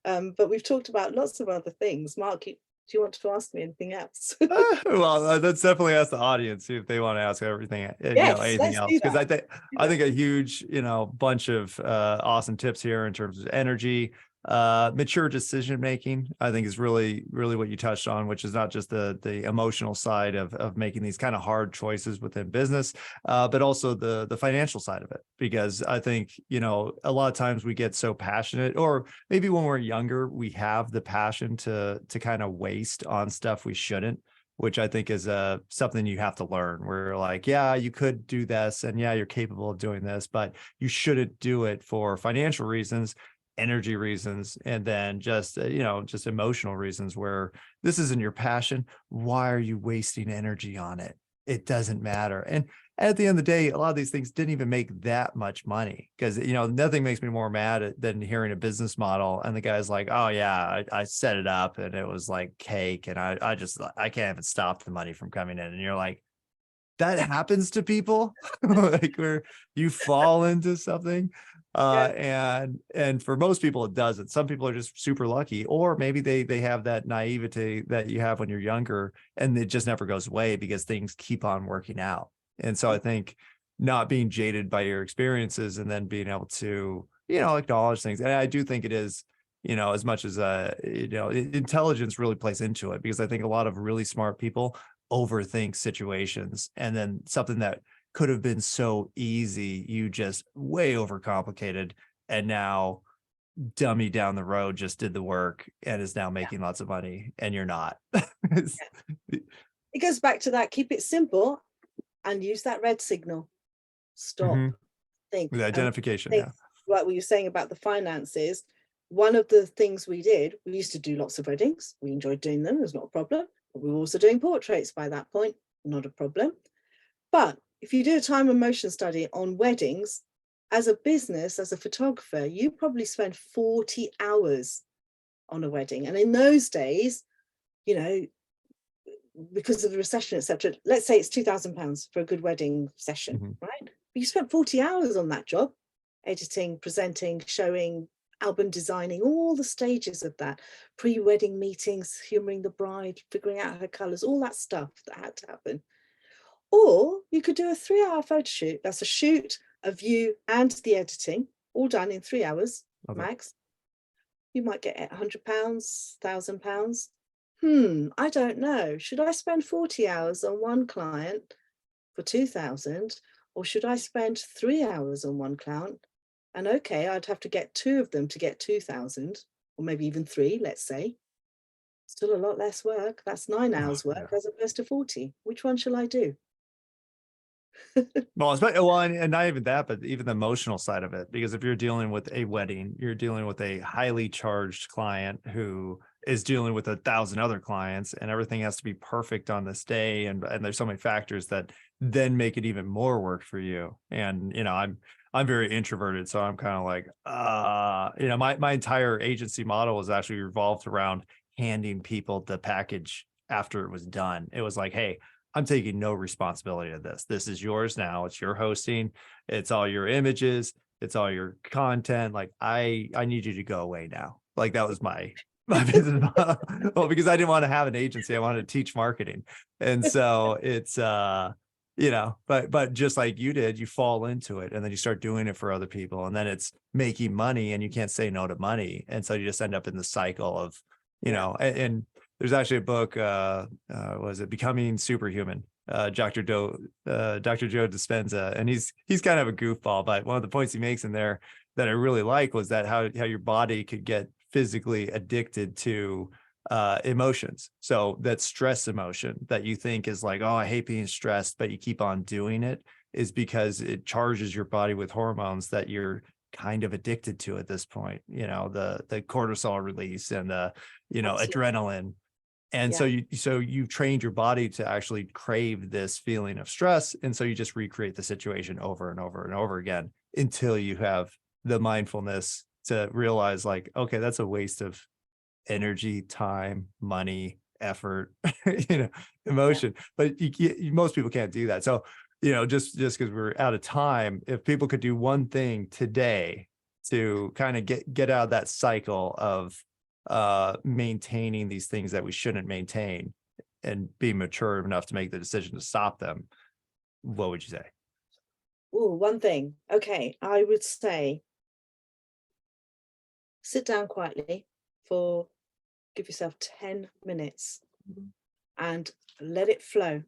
But we've talked about lots of other things. Mark, do you want to ask me anything else? Well, let's definitely ask the audience, see if they want to ask everything, anything else. Because I think a huge, bunch of awesome tips here in terms of energy, mature decision making. I think is really, really what you touched on, which is not just the emotional side of making these kind of hard choices within business, but also the financial side of it. Because I think a lot of times we get so passionate, or maybe when we're younger, we have the passion to kind of waste on stuff we shouldn't, which I think is something you have to learn. Where like, yeah, you could do this, and yeah, you're capable of doing this, but you shouldn't do it for financial reasons. energy reasons, and then just just emotional reasons where this isn't your passion. Why are you wasting energy on it? It doesn't matter. And at the end of the day, a lot of these things didn't even make that much money, because nothing makes me more mad than hearing a business model and the guy's like, oh yeah, I set it up and it was like cake, and I can't even stop the money from coming in. And you're like, that happens to people, like where you fall into something. And for most people it doesn't. Some people are just super lucky, or maybe they have that naivete that you have when you're younger, and it just never goes away because things keep on working out. And so I think not being jaded by your experiences, and then being able to acknowledge things. And I do think it is, as much as intelligence really plays into it, because I think a lot of really smart people overthink situations, and then something that could have been so easy, you just way overcomplicated, and now dummy down the road just did the work and is now making lots of money, and you're not. It goes back to that, keep it simple and use that red signal. Stop, think. With identification, think, like what you're saying about the finances. One of the things we did, we used to do lots of weddings. We enjoyed doing them. It was not a problem. But we were also doing portraits by that point. Not a problem. But if you do a time and motion study on weddings, as a business, as a photographer, you probably spend 40 hours on a wedding. And in those days, because of the recession, etc., let's say it's £2,000 for a good wedding session, right? But you spent 40 hours on that job, editing, presenting, showing, album designing, all the stages of that, pre-wedding meetings, humoring the bride, figuring out her colors, all that stuff that had to happen. Or you could do a 3-hour photo shoot. That's a shoot, a view, and the editing, all done in 3 hours max. You might get £100, £1,000. I don't know. Should I spend 40 hours on one client for 2,000, or should I spend 3 hours on one client? And okay, I'd have to get 2 of them to get 2,000, or maybe even 3, let's say. Still a lot less work. That's 9 hours work as opposed to 40. Which one shall I do? Well, and not even that, but even the emotional side of it. Because if you're dealing with a wedding, you're dealing with a highly charged client who is dealing with 1,000 other clients, and everything has to be perfect on this day. And there's so many factors that then make it even more work for you. And, I'm very introverted. So I'm kind of like, my entire agency model was actually revolved around handing people the package after it was done. It was like, hey, I'm taking no responsibility of this. This is yours now. It's your hosting. It's all your images. It's all your content. Like I need you to go away now. Like that was my business model. Well, because I didn't want to have an agency. I wanted to teach marketing. And so it's, but just like you did, you fall into it and then you start doing it for other people, and then it's making money and you can't say no to money. And so you just end up in the cycle of, and there's actually a book, was it Becoming Superhuman? Dr. Joe Dispenza, and he's kind of a goofball, but one of the points he makes in there that I really like was that how your body could get physically addicted to emotions. So that stress emotion that you think is like, oh, I hate being stressed, but you keep on doing it, is because it charges your body with hormones that you're kind of addicted to at this point. The cortisol release and the adrenaline. And so you trained your body to actually crave this feeling of stress. And so you just recreate the situation over and over and over again until you have the mindfulness to realize like, okay, that's a waste of energy, time, money, effort, emotion. But most people can't do that. So, just because we're out of time, if people could do one thing today to kind of get out of that cycle of maintaining these things that we shouldn't maintain and be mature enough to make the decision to stop them, what would you say? Oh, one thing. Okay, I would say sit down quietly give yourself 10 minutes and let it flow.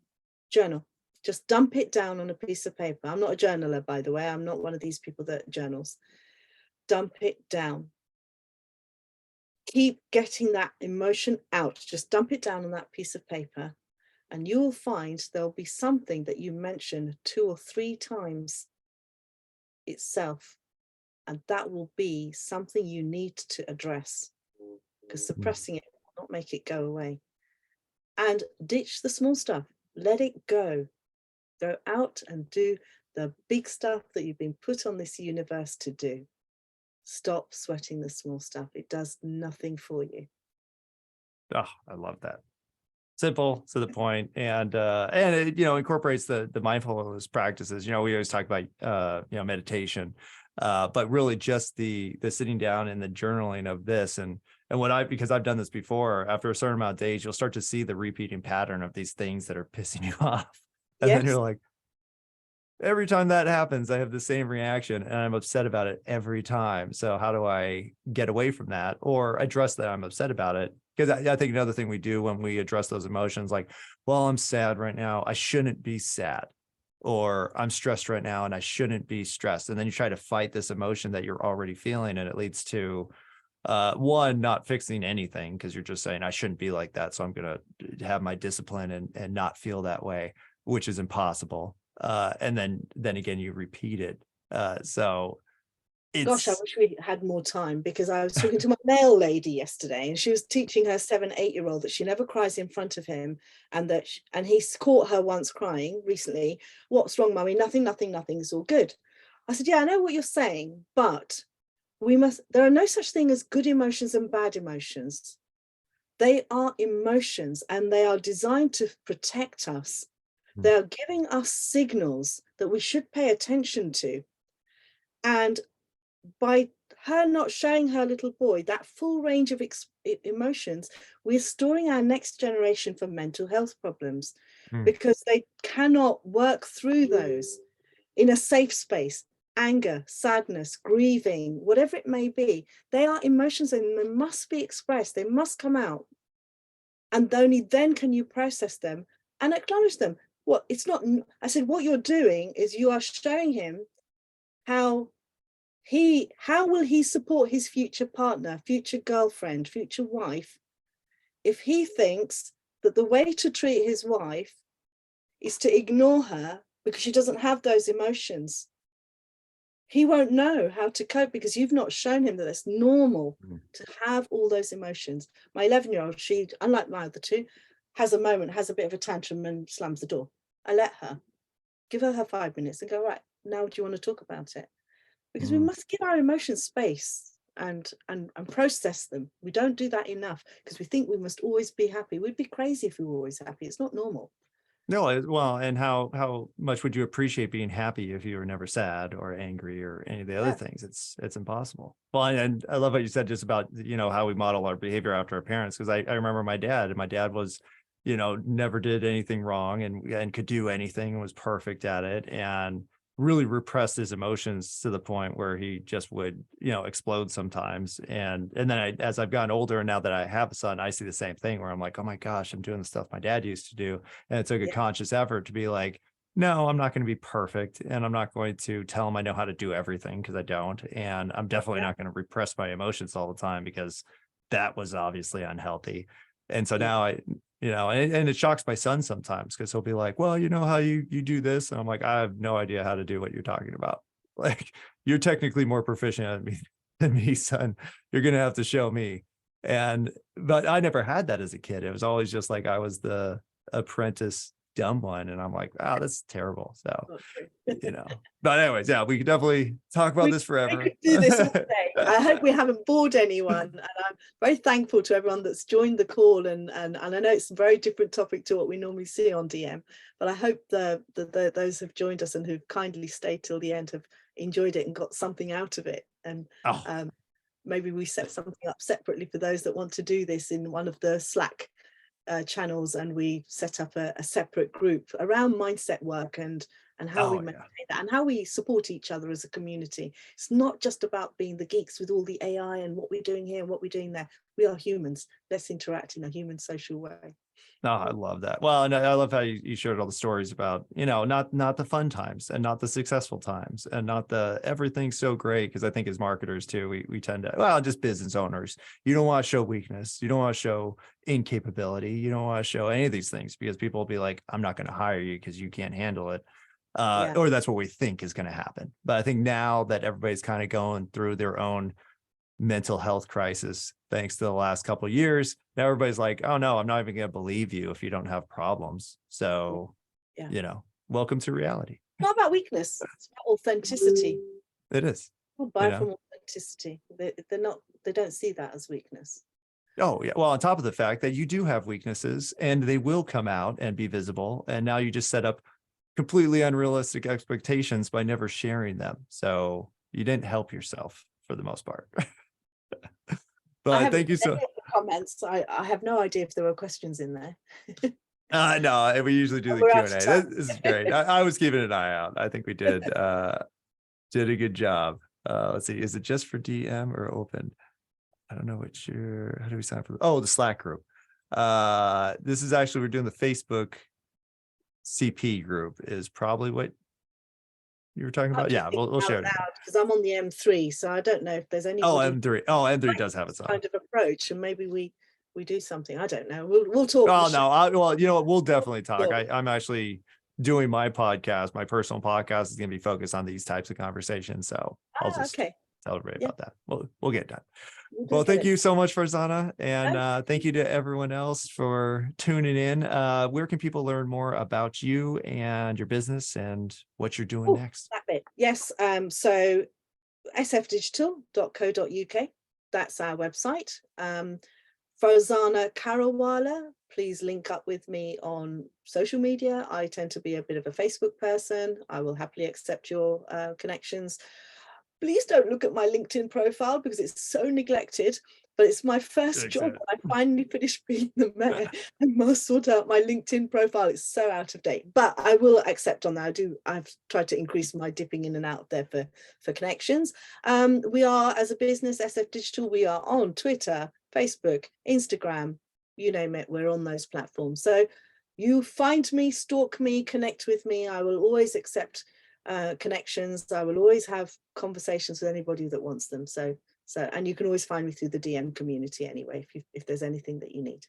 Journal. Just dump it down on a piece of paper. I'm not a journaler, by the way. I'm not one of these people that journals. Dump it down. Keep getting that emotion out. Just dump it down on that piece of paper, and you will find there'll be something that you mention 2 or 3 times itself. And that will be something you need to address, because suppressing it will not make it go away. And ditch the small stuff. Let it go. Go out and do the big stuff that you've been put on this universe to do. Stop sweating the small stuff. It does nothing for you. Oh, I love that. Simple, to the point, and it, incorporates the mindfulness practices. We always talk about meditation, but really just the sitting down and the journaling of this, and because I've done this before, after a certain amount of days, you'll start to see the repeating pattern of these things that are pissing you off, and then you're like, every time that happens, I have the same reaction and I'm upset about it every time. So how do I get away from that or address that I'm upset about it? Because I think another thing we do when we address those emotions, like, well, I'm sad right now, I shouldn't be sad, or I'm stressed right now and I shouldn't be stressed. And then you try to fight this emotion that you're already feeling, and it leads to one, not fixing anything, because you're just saying I shouldn't be like that, so I'm going to have my discipline and not feel that way, which is impossible. And then again, you repeat it. So gosh, I wish we had more time, because I was talking to my nail lady yesterday, and she was teaching her 7-8-year-old that she never cries in front of him, and and he's caught her once crying recently. What's wrong, mummy? Nothing, it's all good. I said, yeah, I know what you're saying, but there are no such thing as good emotions and bad emotions. They are emotions, and they are designed to protect us. They are giving us signals that we should pay attention to. And by her not showing her little boy that full range of emotions, we're storing our next generation for mental health problems, because they cannot work through those in a safe space. Anger, sadness, grieving, whatever it may be, they are emotions, and they must be expressed. They must come out. And only then can you process them and acknowledge them. Well, it's not, I said, what you're doing is you are showing him how will he support his future partner, future girlfriend, future wife, if he thinks that the way to treat his wife is to ignore her because she doesn't have those emotions. He won't know how to cope, because you've not shown him that it's normal to have all those emotions. My 11-year-old, she, unlike my other two, has a moment, has a bit of a tantrum and slams the door. I let her, give her 5 minutes and go, right, now do you want to talk about it? Because we must give our emotions space and process them. We don't do that enough, because we think we must always be happy. We'd be crazy if we were always happy. It's not normal. No, well, and how much would you appreciate being happy if you were never sad or angry or any of the other things? It's impossible. Well, and I love what you said just about, how we model our behavior after our parents, because I remember my dad was, never did anything wrong and could do anything and was perfect at it, and really repressed his emotions to the point where he just would, explode sometimes. And then as I've gotten older, and now that I have a son, I see the same thing where I'm like, oh my gosh, I'm doing the stuff my dad used to do. And it took a conscious effort to be like, no, I'm not going to be perfect. And I'm not going to tell him I know how to do everything, because I don't. And I'm definitely not going to repress my emotions all the time, because that was obviously unhealthy. And so now and it shocks my son sometimes, because he'll be like, well, how you do this. And I'm like, I have no idea how to do what you're talking about. Like, you're technically more proficient than me, son. You're going to have to show me. But I never had that as a kid. It was always just like, I was the apprentice dumb one. And I'm like, wow, that's terrible. So, but anyways, yeah, we could definitely talk about this forever. We could do this all day. I hope we haven't bored anyone. And I'm very thankful to everyone that's joined the call. And I know it's a very different topic to what we normally see on DM, but I hope those who've joined us and who've kindly stayed till the end have enjoyed it and got something out of it. And maybe we set something up separately for those that want to do this in one of the Slack channels, and we set up a separate group around mindset work and how we maintain that and how we support each other as a community. It's not just about being the geeks with all the AI and what we're doing here and what we're doing there. We are humans. Let's interact in a human social way. No, I love that. Well, and I love how you shared all the stories about, not the fun times and not the successful times and not the everything's so great. Because I think as marketers too, we tend to, just business owners, you don't want to show weakness. You don't want to show incapability. You don't want to show any of these things, because people will be like, I'm not going to hire you because you can't handle it. Yeah. or that's what we think is going to happen. But I think now that everybody's kind of going through their own mental health crisis, thanks to the last couple of years, now everybody's like, oh no, I'm not even going to believe you if you don't have problems. So, Yeah. Welcome to reality. It's not about weakness, it's about authenticity. It is. People buy from authenticity. They don't see that as weakness. Oh, yeah. Well, on top of the fact that you do have weaknesses and they will come out and be visible. And now you just set up completely unrealistic expectations by never sharing them. So you didn't help yourself for the most part. But thank you so much. Comments. I have no idea if there were questions in there. No, we usually do the Q&A. This is great. I was keeping an eye out. I think we did a good job. Let's see. Is it just for DM or open? I don't know how do we sign up for the Slack group. This is actually, we're doing the Facebook CP group is probably what you were talking about. Yeah, we'll share it because I'm on the M3, so I don't know if there's any. M3. M3 does have its own kind of approach, and maybe we do something. I don't know. We'll talk. Oh no, we'll definitely talk. I'm actually doing my podcast. My personal podcast is going to be focused on these types of conversations. So I'll just tell everybody about that. We'll get it done. Well, thank you so much, Farzana, and thank you to everyone else for tuning in. Where can people learn more about you and your business and what you're doing next? That bit. Yes. So sfdigital.co.uk. That's our website. Farzana Kharawala, please link up with me on social media. I tend to be a bit of a Facebook person. I will happily accept your connections. Please don't look at my LinkedIn profile because it's so neglected, but it's my first job. I finally finished being the mayor and must sort out my LinkedIn profile. It's so out of date, but I will accept on that. I've tried to increase my dipping in and out there for connections. We are, as a business, SF Digital, we are on Twitter, Facebook, Instagram, you name it, we're on those platforms. So you find me, stalk me, connect with me. I will always accept connections. I will always have conversations with anybody that wants them. So and you can always find me through the DM community anyway, if there's anything that you need.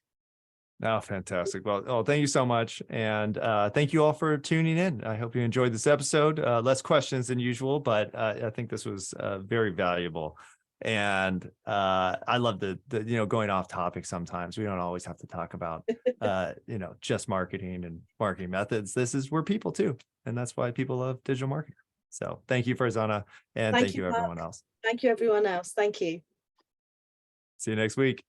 Oh, fantastic. Well, thank you so much. And thank you all for tuning in. I hope you enjoyed this episode. Less questions than usual, but I think this was very valuable. And I love the going off topic sometimes. We don't always have to talk about, just marketing and marketing methods. This is we're people too. And that's why people love digital marketing. So thank you, Farzana. And thank you everyone else. Thank you, everyone else. Thank you. See you next week.